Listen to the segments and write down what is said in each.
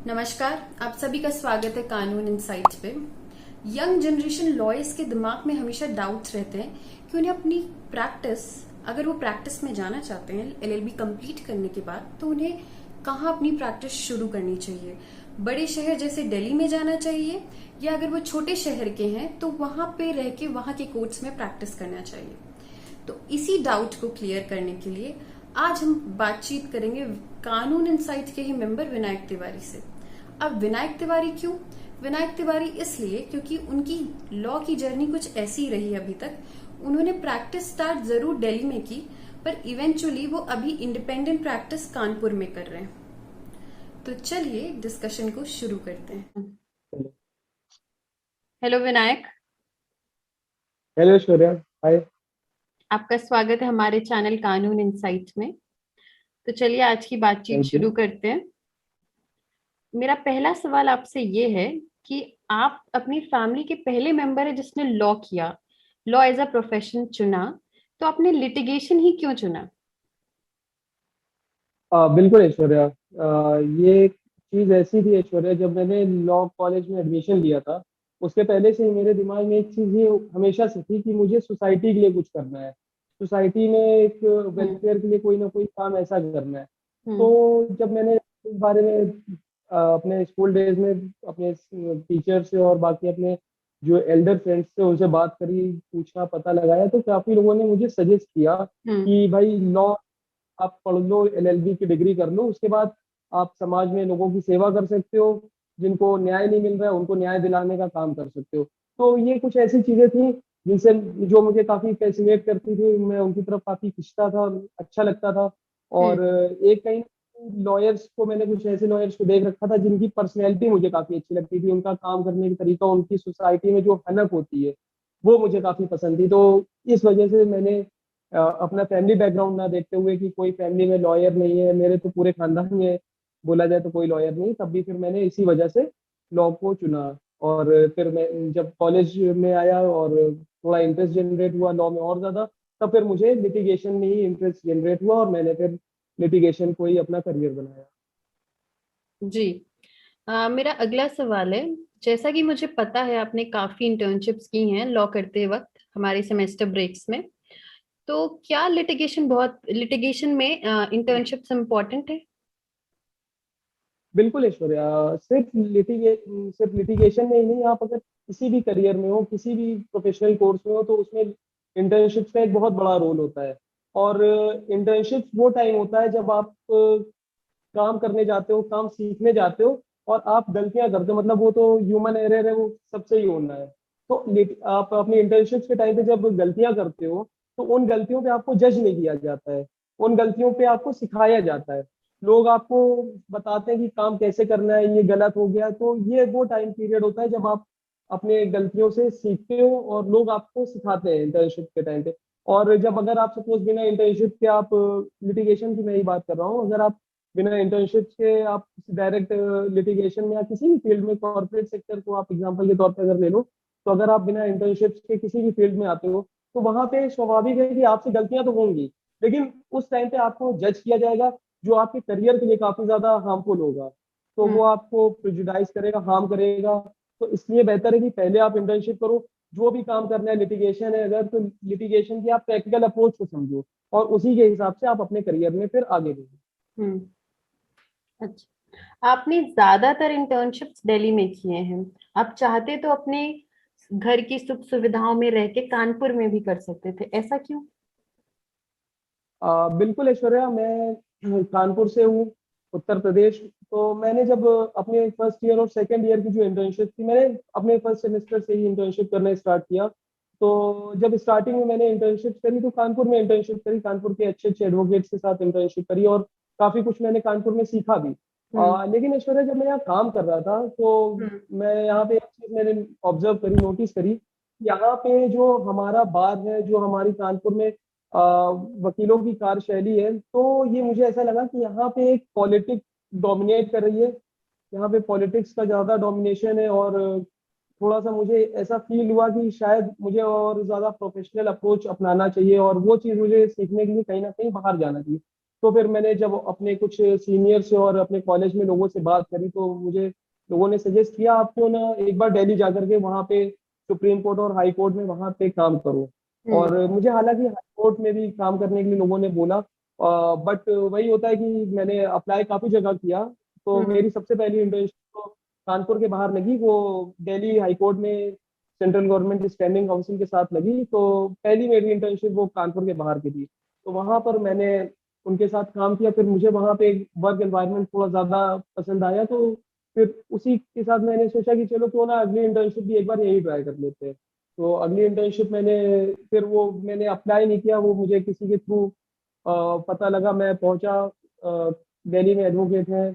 नमस्कार, आप सभी का स्वागत है कानून इनसाइट्स पे। यंग जनरेशन लॉयर्स के दिमाग में हमेशा डाउट्स रहते हैं कि उन्हें अपनी प्रैक्टिस, अगर वो प्रैक्टिस में जाना चाहते हैं एलएलबी कंप्लीट करने के बाद, तो उन्हें कहाँ अपनी प्रैक्टिस शुरू करनी चाहिए। बड़े शहर जैसे दिल्ली में जाना चाहिए या अगर वो छोटे शहर के हैं तो वहां पे रह के वहां के कोर्ट्स में प्रैक्टिस करना चाहिए। तो इसी डाउट को क्लियर करने के लिए आज हम बातचीत करेंगे कानून इनसाइट के ही मेंबर विनायक तिवारी से। अब विनायक तिवारी क्यों? विनायक तिवारी इसलिए क्योंकि उनकी लॉ की जर्नी कुछ ऐसी रही अभी तक। उन्होंने प्रैक्टिस स्टार्ट जरूर दिल्ली में की, पर इवेंचुअली वो अभी इंडिपेंडेंट प्रैक्टिस कानपुर में कर रहे हैं। तो चलिए डिस्कशन को शुरू करते हैं। हेलो विनायक। हेलो ऐश्वर्या। हाय। आपका स्वागत है हमारे चैनल कानून इनसाइट में। तो चलिए आज की बातचीत थैंक यू। शुरू करते हैं। मेरा पहला सवाल आपसे ये है कि आप अपनी फैमिली के पहले मेंबर है जिसने लॉ किया, लॉ एज अ प्रोफेशन चुना, तो आपने लिटिगेशन ही क्यों चुना? बिल्कुल ऐश्वर्या। ये एक चीज़ ऐसी थी ऐश्वर्या, जब मैंने लॉ कॉलेज में एडमिशन लिया था उसके पहले से ही मेरे दिमाग में एक चीज़ ये हमेशा से थी कि मुझे सोसाइटी के लिए कुछ करना है। सोसाइटी में एक हम्म। वेलफेयर के लिए कोई ना कोई काम ऐसा करना है। हम्म। तो जब मैंने इस बारे में अपने स्कूल डेज में अपने टीचर से और बाकी अपने जो एल्डर फ्रेंड्स थे उनसे बात करी, पूछा, पता लगाया, तो काफ़ी लोगों ने मुझे सजेस्ट किया हम्म। कि भाई लॉ आप पढ़ लो, एलएलबी की डिग्री कर लो, उसके बाद आप समाज में लोगों की सेवा कर सकते हो, जिनको न्याय नहीं मिल रहा है उनको न्याय दिलाने का काम कर सकते हो। तो ये कुछ ऐसी चीजें थी जिनसे जो मुझे काफी फैसिनेट करती थी, मैं उनकी तरफ काफी खिंचता था, अच्छा लगता था। हम्म। और एक कहीं लॉयर्स को, मैंने कुछ ऐसे लॉयर्स को देख रखा था जिनकी पर्सनैलिटी मुझे काफी अच्छी लगती थी, उनका काम करने का तरीका, उनकी सोसाइटी में जो हनक होती है वो मुझे काफी पसंद थी। तो इस वजह से मैंने अपना फैमिली बैकग्राउंड ना देखते हुए कि कोई फैमिली में लॉयर नहीं है, मेरे तो पूरे खानदान में बोला जाए तो कोई लॉयर नहीं, तब भी फिर मैंने इसी वजह से लॉ को चुना। और फिर मैं जब कॉलेज में आया और थोड़ा इंटरेस्ट जनरेट हुआ लॉ में और ज्यादा, तब फिर मुझे लिटिगेशन में ही इंटरेस्ट जनरेट हुआ और मैंने फिर लिटिगेशन को ही अपना करियर बनाया। जी। मेरा अगला सवाल है, जैसा कि मुझे पता है आपने काफी इंटर्नशिप्स की हैं लॉ करते वक्त हमारे सेमेस्टर ब्रेक्स में, तो क्या लिटिगेशन में इंटर्नशिप्स इम्पोर्टेंट है? बिल्कुल ऐश्वर्या। सिर्फ लिटिगेशन में ही नहीं, आप अगर किसी भी करियर में हो, किसी भी प्रोफेशनल कोर्स में हो, तो उसमें इंटर्नशिप का एक बहुत बड़ा रोल होता है। और इंटर्नशिप वो टाइम होता है जब आप काम करने जाते हो, काम सीखने जाते हो और आप गलतियां करते हो, मतलब वो तो ह्यूमन एरर है, वो सबसे ही होना है। तो आप अपनी इंटर्नशिप के टाइम पे जब गलतियां करते हो तो उन गलतियों पे आपको जज नहीं किया जाता है, उन गलतियों पे आपको सिखाया जाता है। लोग आपको बताते हैं कि काम कैसे करना है, ये गलत हो गया। तो ये वो टाइम पीरियड होता है जब आप अपने गलतियों से सीखते हो और लोग आपको सिखाते हैं इंटर्नशिप के टाइम पे। और जब अगर आप सपोज बिना इंटर्नशिप के, आप लिटिगेशन की मैं ही बात कर रहा हूँ, अगर आप बिना इंटर्नशिप के आप डायरेक्ट लिटिगेशन में या किसी भी फील्ड में, कॉर्पोरेट सेक्टर को आप एग्जांपल के तौर पर अगर ले लो, तो अगर आप बिना इंटर्नशिप के किसी भी फील्ड में आते हो तो वहां पे स्वाभाविक है कि आपसे गलतियां तो होंगी, लेकिन उस टाइम पे आपको जज किया जाएगा, जो आपके करियर के लिए काफी ज्यादा हार्मफुल होगा। तो हम्म। वो आपको प्रेजुडाइज करेगा, हार्म करेगा। तो इसलिए बेहतर है कि पहले आप इंटर्नशिप करो। जो भी काम करना है, लिटिगेशन है अगर, तो लिटिगेशन की आप प्रैक्टिकल अप्रोच को समझो और उसी के हिसाब से आप अपने करियर में फिर आगे बढ़ो। हम्म। अच्छा, आपने ज्यादातर इंटर्नशिप्स दिल्ली में किए हैं। आप चाहते तो अपने घर की सुख सुविधाओं में रह के कानपुर में भी कर सकते थे, ऐसा क्यों? बिल्कुल ऐश्वर्या, मैं कानपुर से हूँ, उत्तर प्रदेश। तो मैंने जब अपने फर्स्ट ईयर और सेकंड ईयर की जो इंटर्नशिप थी, मैंने अपने फर्स्ट सेमेस्टर से ही इंटर्नशिप करना स्टार्ट किया। तो जब स्टार्टिंग में मैंने इंटर्नशिप करी तो कानपुर में इंटर्नशिप करी, कानपुर के अच्छे अच्छे एडवोकेट्स के साथ इंटर्नशिप करी और काफी कुछ मैंने कानपुर में सीखा भी। हम्म। लेकिन ऐश्वर्या, जब मैं यहाँ काम कर रहा था तो हम्म। मैं यहाँ पे एक चीज मैंने ऑब्जर्व करी, नोटिस करी, यहाँ पे जो हमारा बार है, जो हमारी कानपुर में अ, वकीलों की कार्यशैली है, तो ये मुझे ऐसा लगा कि यहाँ पे एक पॉलिटिक्स डोमिनेट कर रही है। यहाँ पे पॉलिटिक्स का ज्यादा डोमिनेशन है और थोड़ा सा मुझे ऐसा फील हुआ कि शायद मुझे और ज्यादा प्रोफेशनल अप्रोच अपनाना चाहिए और वो चीज मुझे सीखने के लिए कहीं ना कहीं बाहर जाना चाहिए। तो फिर मैंने जब अपने कुछ सीनियर से और अपने कॉलेज में लोगों से बात करी तो मुझे लोगों ने सजेस्ट किया आप क्यों ना एक बार दिल्ली जा करके वहाँ पे सुप्रीम कोर्ट और हाई कोर्ट में वहाँ पे काम करो। हम्म। और मुझे हालांकि हाई कोर्ट में भी काम करने के लिए लोगों ने बोला, बट वही होता है कि मैंने अप्लाई काफी जगह किया। तो हम्म। मेरी सबसे पहली इंटर्नशिप तो कानपुर के बाहर लगी, वो दिल्ली हाई कोर्ट में सेंट्रल गवर्नमेंट स्टैंडिंग काउंसिल के साथ लगी। तो पहली मेरी इंटर्नशिप वो कानपुर के बाहर की थी। तो वहां पर मैंने उनके साथ काम किया, फिर मुझे वहां पे वर्क एनवायरनमेंट थोड़ा ज्यादा पसंद आया। तो फिर उसी के साथ मैंने सोचा कि चलो क्यों ना अगली इंटर्नशिप भी एक बार यही ट्राई कर लेते हैं। तो अगली इंटर्नशिप मैंने अप्लाई नहीं किया, वो मुझे किसी के थ्रू पता लगा। मैं पहुंचा, दिल्ली में एडवोकेट हैं,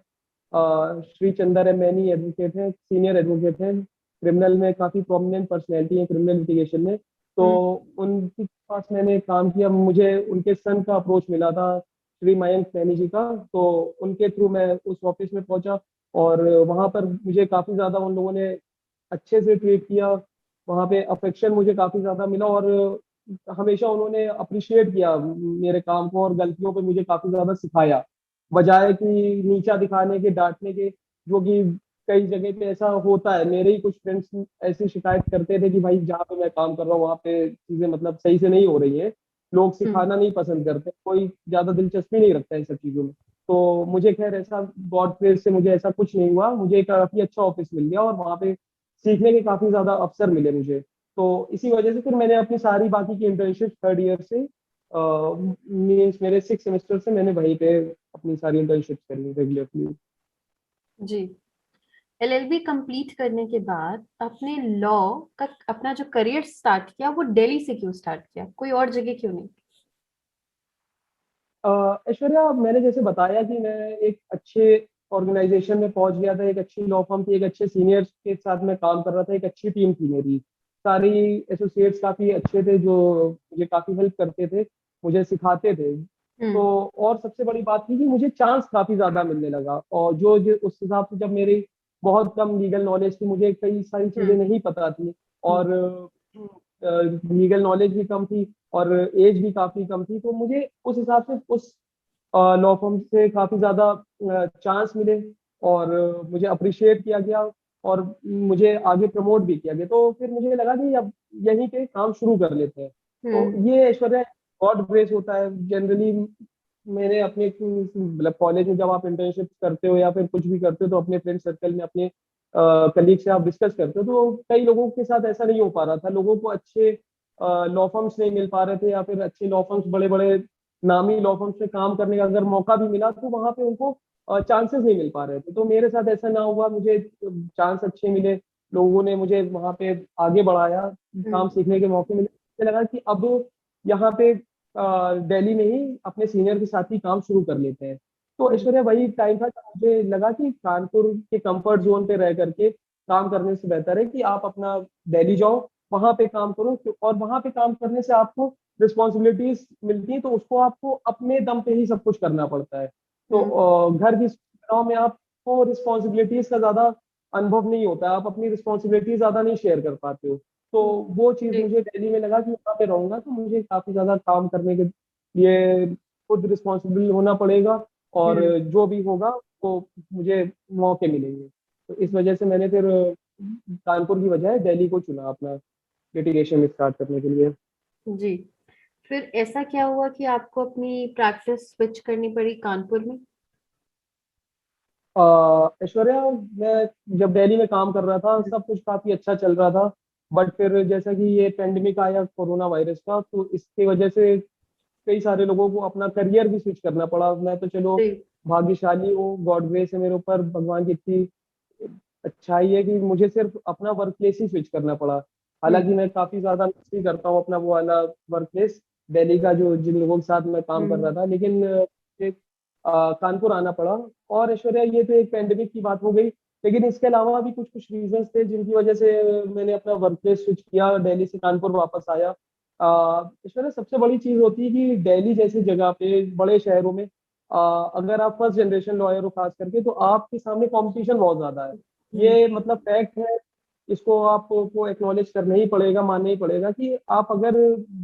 श्री चंदर है, मैनी एडवोकेट हैं, सीनियर एडवोकेट हैं, क्रिमिनल में काफी प्रोमिनेंट पर्सनैलिटी है क्रिमिनल लिटिगेशन में। तो हम्म। उनके पास मैंने काम किया, मुझे उनके सन का अप्रोच मिला था, श्री मयंक मैनी जी का। तो उनके थ्रू मैं उस ऑफिस में पहुंचा और वहां पर मुझे काफी ज्यादा उन लोगों ने अच्छे से ट्रीट किया। वहां पे अफेक्शन मुझे काफी ज्यादा मिला और हमेशा उन्होंने अप्रिशिएट किया मेरे काम को और गलतियों पे मुझे काफी ज्यादा सिखाया, बजाय कि नीचा दिखाने के, डांटने के, जो कि कई जगह पे ऐसा होता है। मेरे ही कुछ फ्रेंड्स ऐसी शिकायत करते थे कि भाई जहाँ पे मैं काम कर रहा हूँ वहाँ पे चीजें मतलब सही से नहीं हो रही है, लोग हम्म। सिखाना नहीं पसंद करते, कोई ज्यादा दिलचस्पी नहीं रखता इन सब चीजों में। तो मुझे खैर ऐसा गॉड ग्रेस से मुझे ऐसा कुछ नहीं हुआ, मुझे एक काफी अच्छा ऑफिस मिल गया और वहाँ पे सीखने के काफी ज्यादा अवसर मिले मुझे। तो इसी वजह से फिर मैंने अपनी सारी बाकी की इंटर्नशिप थर्ड ईयर से मीन्स मेरे 6 सेमेस्टर से मैंने वहीं पे अपनी सारी इंटर्नशिप करी रेगुलरली। जी। एलएलबी कंप्लीट करने के बाद आपने लॉ का अपना जो करियर स्टार्ट किया वो दिल्ली से क्यों स्टार्ट किया, कोई और जगह क्यों नहीं? ऐश्वर्या, मैंने जैसे बताया कि मैं एक अच्छे ऑर्गेनाइजेशन में पहुंच गया था, एक अच्छी लॉ फर्म थी, एक अच्छे सीनियर्स के साथ मैं काम कर रहा था, एक अच्छी टीम थी मेरी, सारी एसोसिएट्स काफी अच्छे थे जो मुझे काफी हेल्प करते थे, मुझे सिखाते थे। तो हम्म। और सबसे बड़ी बात थी कि मुझे चांस काफी ज्यादा मिलने लगा, और जो उस हिसाब से जब मेरी बहुत कम लीगल नॉलेज थी, मुझे कई सारी चीजें हम्म। नहीं पता थी, हम्म। और लीगल नॉलेज भी कम थी और एज भी काफी कम थी, तो मुझे उस हिसाब से उस लॉ फर्म से काफी ज्यादा चांस मिले और मुझे अप्रिशिएट किया गया और मुझे आगे प्रमोट भी किया गया। तो फिर मुझे लगा कि अब यहीं पे काम शुरू कर लेते हैं। तो हम्म। ये ऐश्वर्या गॉड ग्रेस होता है जनरली। मैंने अपने मतलब कॉलेज में जब आप इंटर्नशिप करते हो या फिर कुछ भी करते हो तो अपने फ्रेंड सर्कल में अपने कलीग से आप डिस्कस करते हो, तो कई लोगों के साथ ऐसा नहीं हो पा रहा था, लोगों को अच्छे लॉ फर्म्स नहीं मिल पा रहे थे, या फिर अच्छे लॉ फर्म्स, बड़े बड़े नामी लॉ फर्म्स में काम करने का अगर मौका भी मिला तो वहां पे उनको चांसेस नहीं मिल पा रहे थे। तो मेरे साथ ऐसा ना हुआ, मुझे चांस अच्छे मिले, लोगों ने मुझे वहां पे आगे बढ़ाया, काम हम्म। सीखने के मौके मिले। मुझे लगा कि अब यहाँ पे दिल्ली में ही अपने सीनियर के साथ ही काम शुरू कर लेते हैं। तो हम्म। ऐश्वर्या वही टाइम था जब मुझे लगा कि कानपुर के कंफर्ट जोन पे रह करके काम करने से बेहतर है कि आप अपना दिल्ली जाओ, वहां पे काम करो, और वहां पे काम करने से आपको रिस्पॉन्सिबिलिटीज मिलती है, तो उसको आपको अपने दम पे ही सब कुछ करना पड़ता है। तो हम्म। घर की सुविधाओं में आपको रिस्पॉन्सिबिलिटीज का ज्यादा अनुभव नहीं होता है, आप अपनी रिस्पॉन्सिबिलिटी ज्यादा नहीं शेयर कर पाते हो। तो वो चीज जी। मुझे दिल्ली में लगा कि वहाँ पे रहूंगा तो मुझे काफी ज्यादा काम करने के लिए खुद रिस्पॉन्सिबल होना पड़ेगा, और हम्म। जो भी होगा वो मुझे मौके मिलेंगे। तो इस वजह से मैंने फिर कानपुर की बजाय दिल्ली को चुना अपना लिटिगेशन स्टार्ट करने के लिए। जी। फिर ऐसा क्या हुआ कि आपको अपनी प्रैक्टिस स्विच करनी पड़ी कानपुर में? ऐश्वर्या, मैं जब दिल्ली में काम कर रहा था सब कुछ काफी अच्छा चल रहा था, बट फिर जैसा कि ये पेंडेमिक आया कोरोना वायरस का, तो इसकी वजह से कई सारे लोगों को अपना करियर भी स्विच करना पड़ा। मैं तो चलो जी। भाग्यशाली हूँ, गॉड ग्रेस है मेरे ऊपर, भगवान की इतनी अच्छाई है कि मुझे सिर्फ अपना वर्क प्लेस ही स्विच करना पड़ा। हम्म। हालांकि मैं काफी ज्यादा मिस भी करता हूँ अपना वो वाला वर्क प्लेस दिल्ली का, जो जिन लोगों के साथ मैं काम कर हम्म। रहा था, लेकिन कानपुर आना पड़ा। और ऐश्वर्या, ये तो एक पेंडेमिक की बात हो गई, लेकिन इसके अलावा भी कुछ कुछ रीजंस थे जिनकी वजह से मैंने अपना वर्क प्लेस स्विच किया, दिल्ली से कानपुर वापस आया। ऐश्वर्या, सबसे बड़ी चीज होती है कि दिल्ली जैसी जगह पे, बड़े शहरों में, अगर आप फर्स्ट जनरेशन लॉयर हो खास करके, तो आपके सामने कंपटीशन बहुत ज्यादा है। हम्म। ये मतलब फैक्ट है, इसको आपको एक्नॉलेज करना ही पड़ेगा, मानना ही पड़ेगा कि आप अगर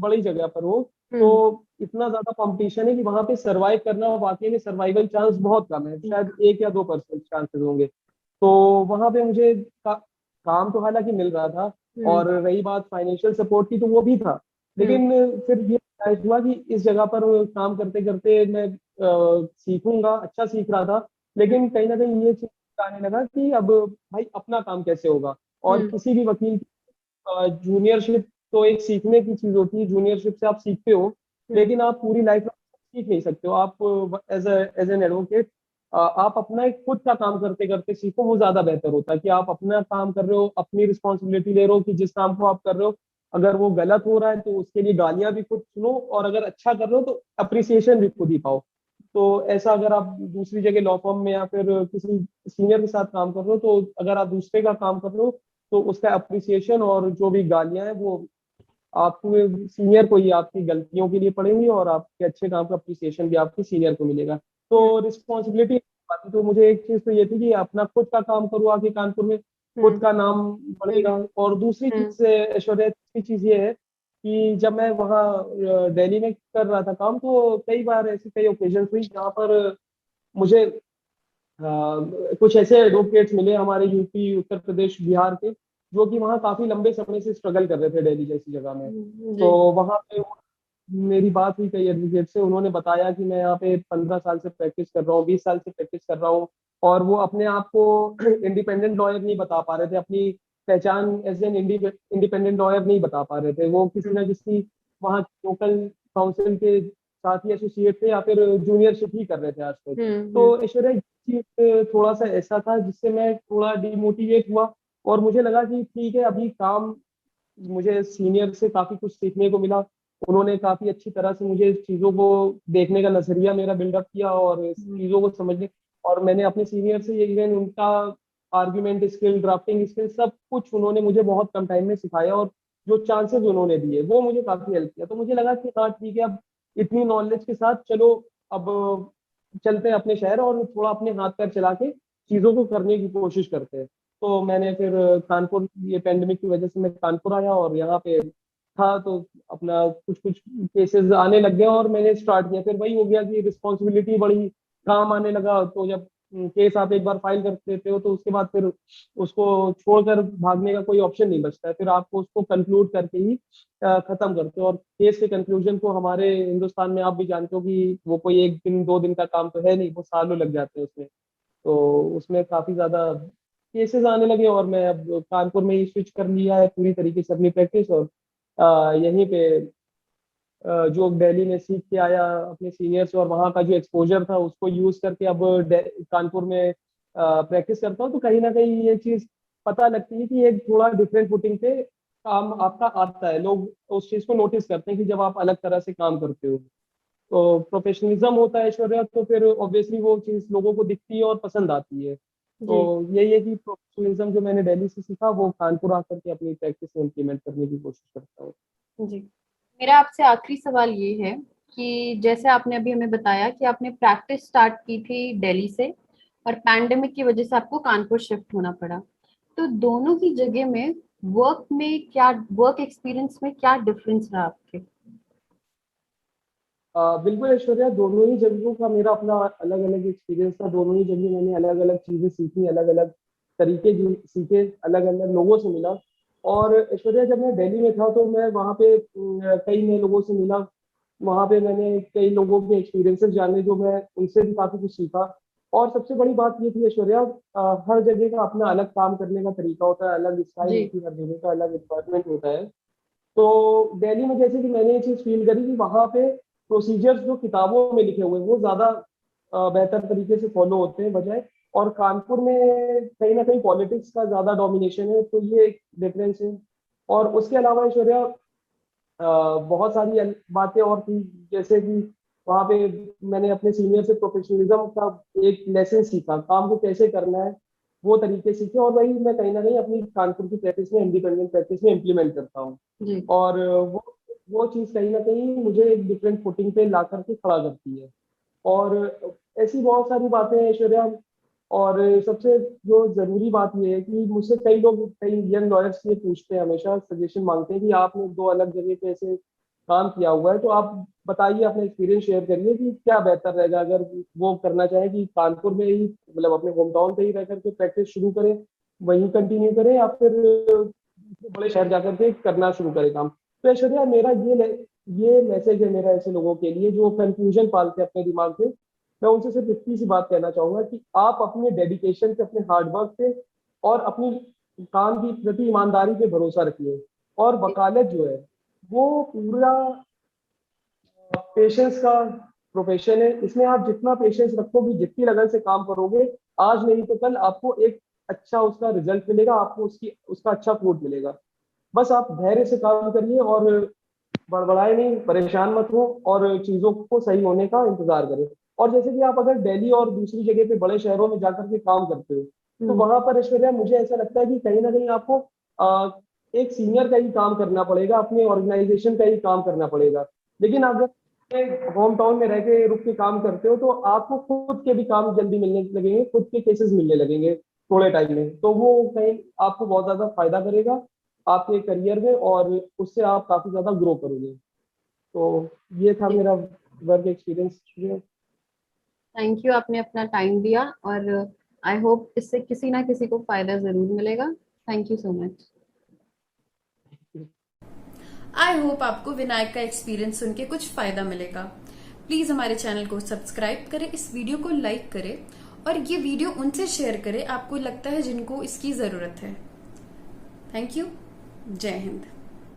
बड़ी जगह पर हो तो हम्म। इतना ज्यादा कंपटीशन है कि वहां पे सरवाइव करना वाकई में सर्वाइवल चांस बहुत कम है, शायद 1 या 2% चांसेस होंगे। तो वहां पे मुझे काम तो हालांकि मिल रहा था, हम्म। और रही बात फाइनेंशियल सपोर्ट की तो वो भी था। हम्म। लेकिन फिर ये realize हुआ कि इस जगह पर काम करते करते मैं सीखूंगा, अच्छा सीख रहा था, लेकिन कहीं ना कहीं ये चीज आने लगा कि अब भाई अपना काम कैसे होगा। और हम्म। किसी भी वकील, जूनियरशिप तो एक सीखने की चीज होती है, जूनियरशिप से आप सीखते हो, हम्म। लेकिन आप पूरी लाइफ में सीख नहीं सकते हो। आप एज एन एडवोकेट आप अपना एक खुद का काम करते करते सीखो, वो ज्यादा बेहतर होता है कि आप अपना काम कर रहे हो, अपनी रिस्पॉन्सिबिलिटी ले रहे हो कि जिस काम को आप कर रहे हो, अगर वो गलत हो रहा है तो उसके लिए गालियां भी खुद सुनो, और अगर अच्छा कर रहे हो तो अप्रिसिएशन भी खुद ही पाओ। तो ऐसा अगर आप दूसरी जगह लॉ फर्म में या फिर किसी सीनियर के साथ काम कर रहे हो, तो अगर आप दूसरे का काम कर रहे हो तो उसका अप्रिसिएशन और जो भी गालियां हैं वो आपको सीनियर को ही आपकी गलतियों के लिए पड़ेंगी, और आपके अच्छे काम का अप्रिसिएशन भी आपके सीनियर को मिलेगा। हम्म। तो रिस्पॉन्सिबिलिटी आती, तो मुझे एक चीज तो ये थी कि अपना खुद का काम करूँ आगे कानपुर में, खुद हम्म। का नाम बढ़ेगा। और दूसरी हम्म। चीज ऐश्वर्या, दूसरी चीज ये है कि जब मैं वहाँ दिल्ली में कर रहा था काम, तो कई बार ऐसी कई ओकेजन हुई जहाँ पर मुझे कुछ ऐसे एडवोकेट्स मिले हमारे यूपी, उत्तर प्रदेश, बिहार के, जो कि वहाँ काफी लंबे समय से स्ट्रगल कर रहे थे दिल्ली जैसी जगह में। जी। तो वहाँ पे मेरी बात हुई कई एडवोकेट से, उन्होंने बताया कि मैं यहाँ पे 15 साल से प्रैक्टिस कर रहा हूँ, 20 साल से प्रैक्टिस कर रहा हूँ, और वो अपने आप को इंडिपेंडेंट लॉयर नहीं बता पा रहे थे, अपनी पहचान एज एन इंडिपेंडेंट लॉयर नहीं बता पा रहे थे। वो किसी हम्म। ना किसी वहाँ लोकल काउंसिल के साथ ही एसोसिएट थे, या फिर जूनियरशिप ही कर रहे थे आज तक। हम्म। तो ऐश्वर्या, ये चीज थोड़ा सा ऐसा था जिससे मैं थोड़ा डिमोटिवेट हुआ, और मुझे लगा कि ठीक है, अभी काम, मुझे सीनियर से काफी कुछ सीखने को मिला। उन्होंने काफी अच्छी तरह से मुझे चीजों को देखने का नजरिया मेरा बिल्डअप किया, और हम्म। चीजों को समझने, और मैंने अपने सीनियर से ये इवन उनका आर्ग्यूमेंट स्किल, ड्राफ्टिंग स्किल, सब कुछ उन्होंने मुझे बहुत कम टाइम में सिखाया, और जो चांसेस उन्होंने दिए वो मुझे काफी हेल्प किया। तो मुझे लगा कि हाँ ठीक है, अब इतनी नॉलेज के साथ चलो, अब चलते हैं अपने शहर और थोड़ा अपने हाथ पैर चला के चीजों को करने की कोशिश करते हैं। तो मैंने फिर कानपुर, ये पेंडेमिक की वजह से मैं कानपुर आया, और यहाँ पे था तो अपना कुछ कुछ केसेस आने लग गए, और मैंने स्टार्ट किया। फिर वही हो गया कि रिस्पॉन्सिबिलिटी बढ़ी, काम आने लगा, तो जब केस आप एक बार फाइल कर देते हो तो उसके बाद फिर उसको छोड़कर भागने का कोई ऑप्शन नहीं बचता है, फिर आपको उसको कंक्लूड करके ही खत्म करते हो। और केस के कंक्लूजन को हमारे हिंदुस्तान में आप भी जानते हो कि वो कोई 1 दिन 2 दिन का काम तो है नहीं, वो सालों लग जाते हैं उसमें। तो उसमें काफी ज्यादा केसेस आने लगे, और मैं अब कानपुर में ही स्विच कर लिया है पूरी तरीके से अपनी प्रैक्टिस, और यहीं पे जो दिल्ली में सीख के आया अपने सीनियर से, और वहाँ का जो एक्सपोजर था उसको यूज करके अब कानपुर में प्रैक्टिस करता हूँ। तो कहीं ना कहीं ये चीज पता लगती है कि एक थोड़ा डिफरेंट फुटिंग पे काम आपका आता है, लोग उस चीज को नोटिस करते हैं कि जब आप अलग तरह से काम करते हो, तो प्रोफेशनलिज्म होता है ऐश्वर्या, तो फिर ऑब्वियसली वो चीज लोगों को दिखती है और पसंद आती है। तो जी। यही है कि प्रोफेशनलिज्म जो मैंने दिल्ली से सीखा वो कानपुर आकर के अपनी प्रैक्टिस में इम्प्लीमेंट करने की कोशिश करता हूँ। जी। मेरा आपसे आखिरी सवाल ये है कि जैसे आपने अभी हमें बताया कि आपने प्रैक्टिस स्टार्ट की थी दिल्ली से और पैंडेमिक की वजह से आपको कानपुर शिफ्ट होना पड़ा, तो दोनों ही जगह में वर्क एक्सपीरियंस में क्या डिफरेंस रहा आपके? बिल्कुल ऐश्वर्या, दोनों ही जगहों का मेरा अपना अलग अलग एक्सपीरियंस था। दोनों ही जगह मैंने अलग अलग चीजें सीखी, अलग अलग तरीके सीखे, अलग अलग लोगों से मिला। और ऐश्वर्या, जब मैं दिल्ली में था तो मैं वहाँ पे कई नए लोगों से मिला। वहाँ पे मैंने कई लोगों के एक्सपीरियंसेस जाने, जो मैं उनसे भी काफी कुछ सीखा। और सबसे बड़ी बात ये थी ऐश्वर्या, हर जगह का अपना अलग काम करने का तरीका होता है, अलग स्टाइल जी। होती है, हर जगह का अलग एनवायरमेंट होता है। तो दिल्ली में जैसे कि मैंने ये चीज फील करी कि वहां पे प्रोसीजर्स जो किताबों में लिखे हुए हैं वो ज्यादा बेहतर तरीके से फॉलो होते हैं बजाय, और कानपुर में कहीं ना कहीं पॉलिटिक्स का ज्यादा डोमिनेशन है, तो ये एक डिफरेंस है। और उसके अलावा ऐश्वर्या, बहुत सारी बातें और थी, जैसे कि वहाँ पे मैंने अपने सीनियर से प्रोफेशनलिज्म का एक लेसन सीखा, काम को कैसे करना है वो तरीके सीखे, और वही मैं कहीं ना कहीं अपनी कानपुर की प्रैक्टिस में, इंडिपेंडेंट प्रैक्टिस में इम्प्लीमेंट करता हूँ। जी। और वो चीज़ कहीं ना कहीं मुझे एक डिफरेंट फुटिंग पे ला करके खड़ा करती है। और ऐसी बहुत सारी बातें हैं ऐश्वर्या। और सबसे जो जरूरी बात यह है कि मुझसे कई लोग, कई यंग लॉयर्स ये पूछते हैं, हमेशा सजेशन मांगते हैं कि आपने 2 अलग जगह पे ऐसे काम किया हुआ है, तो आप बताइए, अपना एक्सपीरियंस शेयर करिए कि क्या बेहतर रहेगा, अगर वो करना चाहे कि कानपुर में ही, मतलब अपने होम टाउन पे ही रह करके प्रैक्टिस शुरू करें, वहीं कंटिन्यू करें, या फिर बड़े शहर जाकर के करना शुरू करें काम। तो ऐश्वर्या, मेरा ये मैसेज है मेरा ऐसे लोगों के लिए जो कंफ्यूजन पालते हैं अपने दिमाग में। मैं उनसे सिर्फ इतनी सी बात कहना चाहूंगा कि आप अपने डेडिकेशन पे, अपने हार्डवर्क पे और अपनी काम की प्रति ईमानदारी पे भरोसा रखिए। और वकालत जो है वो पूरा पेशेंस का प्रोफेशन है। इसमें आप जितना पेशेंस रखोगे, जितनी लगन से काम करोगे, आज नहीं तो कल आपको एक अच्छा उसका रिजल्ट मिलेगा, आपको उसका अच्छा फ्रूट मिलेगा। बस आप धैर्य से काम करिए और बड़बड़ाए नहीं, परेशान मत हो, और चीजों को सही होने का इंतजार करें। और जैसे कि आप अगर दिल्ली और दूसरी जगह पे बड़े शहरों में जाकर के काम करते हो, तो वहां पर ऐश्वर्या मुझे ऐसा लगता है कि कहीं ना कहीं आपको एक सीनियर का ही काम करना पड़ेगा, अपने ऑर्गेनाइजेशन का ही काम करना पड़ेगा। लेकिन अगर होम टाउन में रह के रुक के काम करते हो, तो आपको खुद के भी काम जल्दी मिलने लगेंगे, खुद के केसेस मिलने लगेंगे थोड़े टाइम में, तो वो कहीं आपको बहुत ज्यादा फायदा करेगा आपके करियर में, और उससे आप काफी ज्यादा ग्रो करोगे। तो ये था मेरा वर्क एक्सपीरियंस। थैंक यू, आपने अपना टाइम दिया, और आई होप इससे किसी ना किसी को फायदा जरूर मिलेगा। Thank you so much. I hope आपको विनायक का एक्सपीरियंस सुन के कुछ फायदा मिलेगा। प्लीज हमारे चैनल को सब्सक्राइब करें, इस वीडियो को लाइक करें, और ये वीडियो उनसे शेयर करें आपको लगता है जिनको इसकी जरूरत है। Thank you. जय हिंद।